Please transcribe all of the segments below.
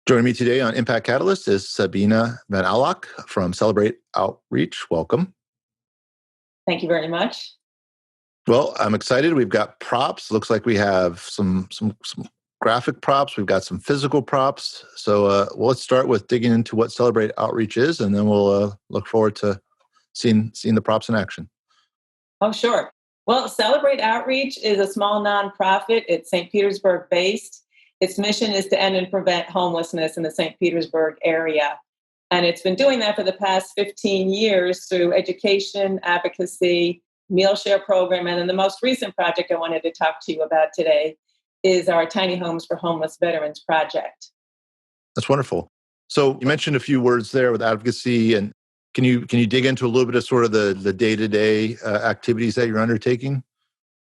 Joining me today on Impact Catalyst is Sabine Van Aulock from Celebrate Outreach. Welcome. Thank you very much. Well, I'm excited. We've got props. Looks like we have some graphic props. We've got some physical props. So well, let's start with digging into what Celebrate Outreach is, and then we'll look forward to seeing the props in action. Oh, sure. Well, Celebrate Outreach is a small nonprofit. It's St. Petersburg based. Its mission is to end and prevent homelessness in the St. Petersburg area. And it's been doing that for the past 15 years through education, advocacy, meal share program. And then the most recent project I wanted to talk to you about today is our Tiny Homes for Homeless Veterans project. That's wonderful. So you mentioned a few words there with advocacy, and can you dig into a little bit of sort of the day-to-day activities that you're undertaking?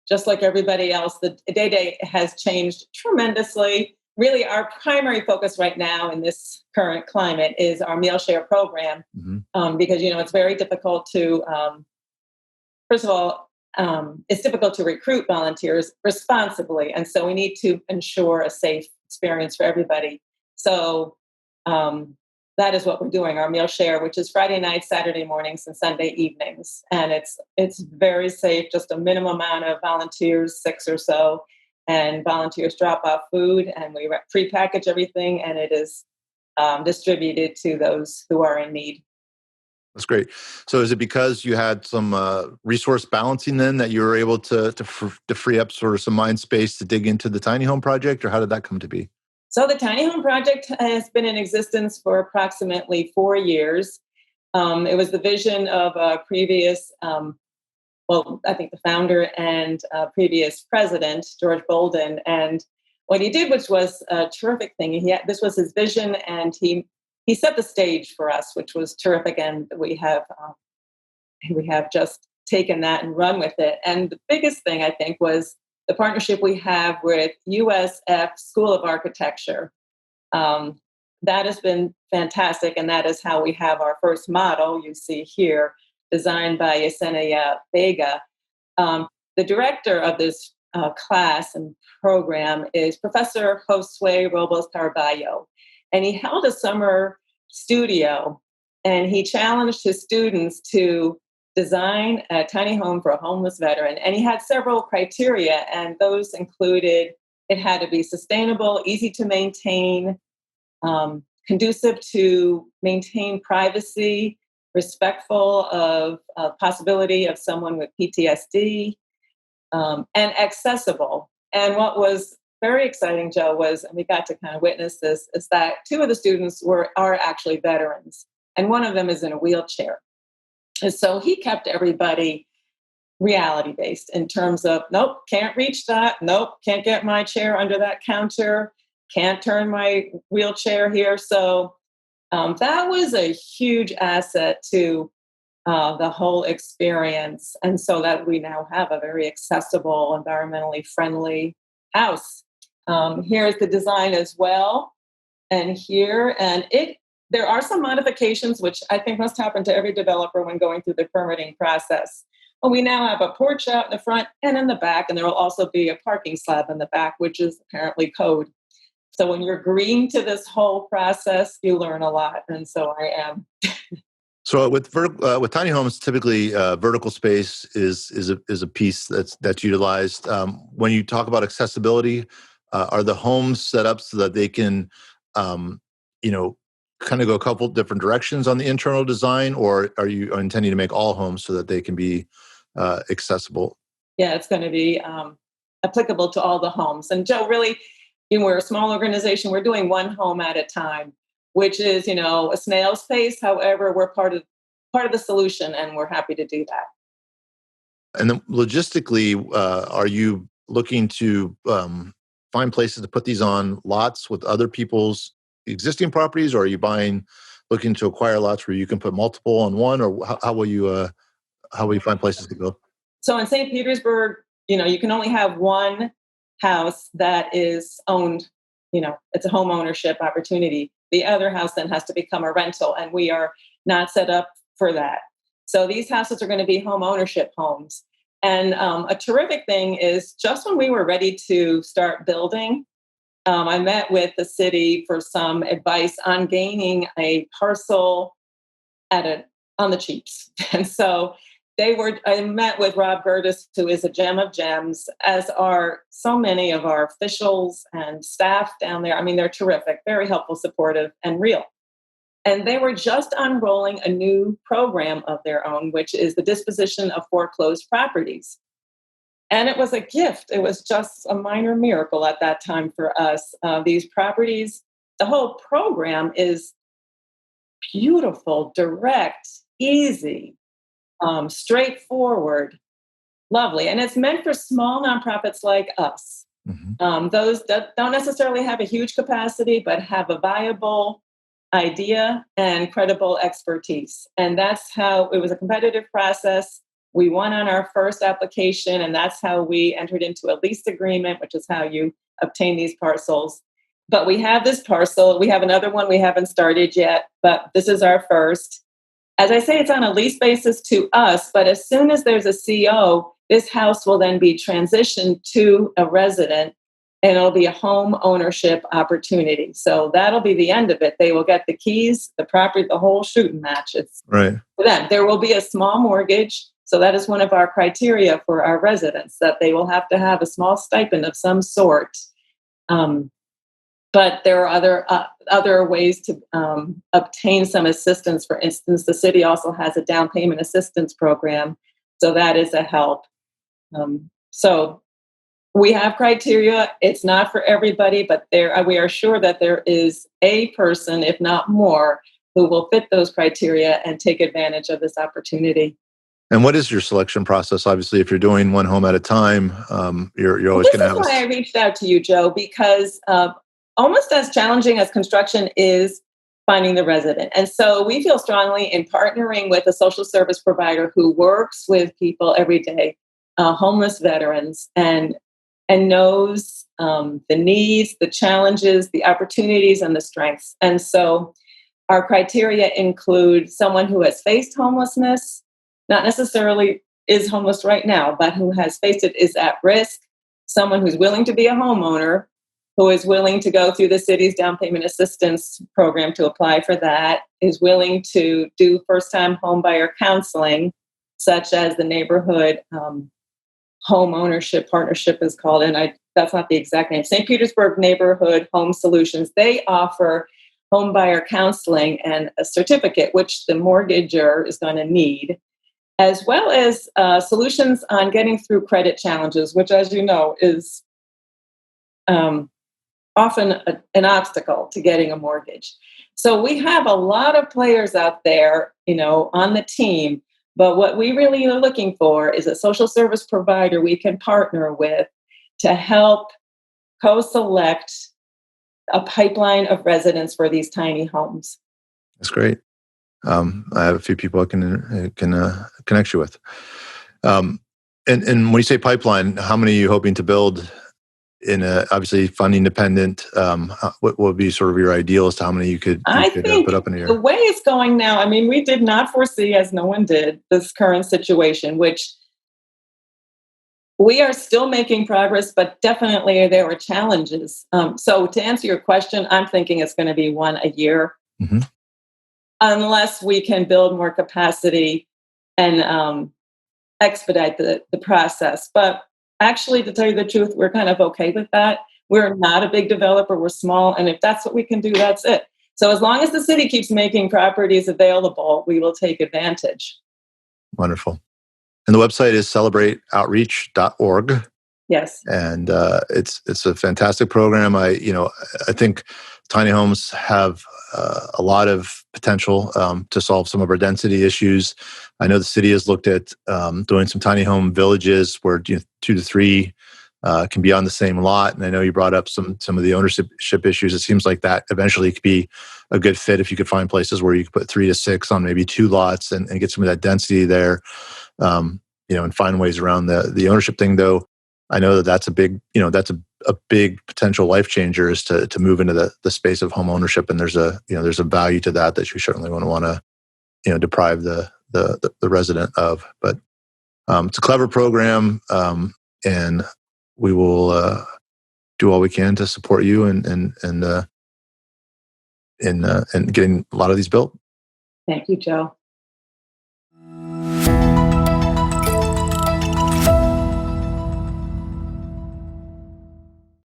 Just like everybody else, the day-to-day has changed tremendously. Really, our primary focus right now in this current climate is our meal share program, because, it's very difficult to, first of all, it's difficult to recruit volunteers responsibly. And so we need to ensure a safe experience for everybody. So that is what we're doing, our meal share, which is Friday nights, Saturday mornings, and Sunday evenings. And it's very safe, just a minimum amount of volunteers, 6 or so. And volunteers drop off food, and we pre-package everything, and it is distributed to those who are in need. That's great. So is it because you had some resource balancing then that you were able to free up sort of some mind space to dig into the tiny home project, or how did that come to be? So the Tiny Home Project has been in existence for approximately 4 years. It was the vision of a previous, I think the founder and previous president, George Bolden. And what he did, which was a terrific thing, this was his vision, and he set the stage for us, which was terrific. And we have just taken that and run with it. And the biggest thing, I think, was the partnership we have with USF School of Architecture. That has been fantastic, and that is how we have our first model, you see here, designed by Yesenia Vega. The director of this class and program is Professor Josue Robles Caraballo, and he held a summer studio, and he challenged his students to design a tiny home for a homeless veteran. And he had several criteria, and those included it had to be sustainable, easy to maintain, conducive to maintain privacy, respectful of possibility of someone with PTSD, and accessible. And what was very exciting, Joe, was, and we got to kind of witness this, is that 2 of the students are actually veterans, and one of them is in a wheelchair. And so he kept everybody reality-based in terms of, nope, can't reach that. Nope, can't get my chair under that counter. Can't turn my wheelchair here. So that was a huge asset to the whole experience. And so that we now have a very accessible, environmentally friendly house. Here's the design as well. And there are some modifications, which I think must happen to every developer when going through the permitting process. Well, we now have a porch out in the front and in the back, and there will also be a parking slab in the back, which is apparently code. So when you're agreeing to this whole process, you learn a lot, and so I am. So with tiny homes, typically vertical space is a piece that's utilized. When you talk about accessibility, are the homes set up so that they can, kind of go a couple different directions on the internal design, or are you intending to make all homes so that they can be accessible? Yeah, it's going to be applicable to all the homes. And Joe, really, we're a small organization. We're doing one home at a time, which is, a snail's pace. However, we're part of the solution, and we're happy to do that. And then logistically, are you looking to find places to put these on lots with other people's existing properties, or are you looking to acquire lots where you can put multiple on one, or how will you find places to go? So in St. Petersburg, you can only have one house that is owned, it's a home ownership opportunity. The other house then has to become a rental, and we are not set up for that. So these houses are going to be home ownership homes. And a terrific thing is, just when we were ready to start building, I met with the city for some advice on gaining a parcel at a on the cheaps. And so I met with Rob Gertis, who is a gem of gems, as are so many of our officials and staff down there. I mean, they're terrific, very helpful, supportive, and real. And they were just unrolling a new program of their own, which is the disposition of foreclosed properties. And it was a gift. It was just a minor miracle at that time for us. These properties, the whole program is beautiful, direct, easy, straightforward, lovely. And it's meant for small nonprofits like us. Those that don't necessarily have a huge capacity, but have a viable idea and credible expertise. And that's how it was a competitive process. We won on our first application, and that's how we entered into a lease agreement, which is how you obtain these parcels. But we have this parcel. We have another one we haven't started yet, but this is our first. As I say, it's on a lease basis to us, but as soon as there's a CO, this house will then be transitioned to a resident, and it'll be a home ownership opportunity. So that'll be the end of it. They will get the keys, the property, the whole shooting match. It's Right. for them. There will be a small mortgage. So that is one of our criteria for our residents, that they will have to have a small stipend of some sort. But there are other ways to obtain some assistance. For instance, the city also has a down payment assistance program, so that is a help. So we have criteria. It's not for everybody, but we are sure that there is a person, if not more, who will fit those criteria and take advantage of this opportunity. And what is your selection process? Obviously, if you're doing one home at a time, you're always going to have. This is why I reached out to you, Joe, because almost as challenging as construction is finding the resident. And so we feel strongly in partnering with a social service provider who works with people every day, homeless veterans, and knows the needs, the challenges, the opportunities, and the strengths. And so our criteria include someone who has faced homelessness, not necessarily is homeless right now, but who has faced it, is at risk, someone who's willing to be a homeowner, who is willing to go through the city's down payment assistance program to apply for that, is willing to do first-time home buyer counseling, such as the neighborhood home ownership partnership is called, and that's not the exact name, St. Petersburg Neighborhood Home Solutions. They offer home buyer counseling and a certificate, which the mortgager is going to need, as well as solutions on getting through credit challenges, which, as you know, is often an obstacle to getting a mortgage. So we have a lot of players out there, on the team. But what we really are looking for is a social service provider we can partner with to help co-select a pipeline of residents for these tiny homes. That's great. I have a few people I can connect you with. And when you say pipeline, how many are you hoping to build in obviously funding dependent? What would be sort of your ideal as to how many you could put up in a year? The way it's going now, I mean, we did not foresee, as no one did, this current situation, which we are still making progress, but definitely there were challenges. So to answer your question, I'm thinking it's going to be one a year, unless we can build more capacity and expedite the process. But actually, to tell you the truth, we're kind of okay with that. We're not a big developer, we're small, and if that's what we can do, that's it. So as long as the city keeps making properties available, we will take advantage. Wonderful. And the website is celebrateoutreach.org. Yes. And it's a fantastic program. I think tiny homes have a lot of potential to solve some of our density issues. I know the city has looked at doing some tiny home villages where 2 to 3 can be on the same lot. And I know you brought up some of the ownership issues. It seems like that eventually could be a good fit if you could find places where you could put 3 to 6 on maybe 2 lots and get some of that density there. And find ways around the ownership thing. Though I know that's a big, that's a big potential life changer is to move into the space of home ownership. And there's a value to that you certainly want to deprive the resident of. But it's a clever program, and we will do all we can to support you and getting a lot of these built. Thank you, Joe.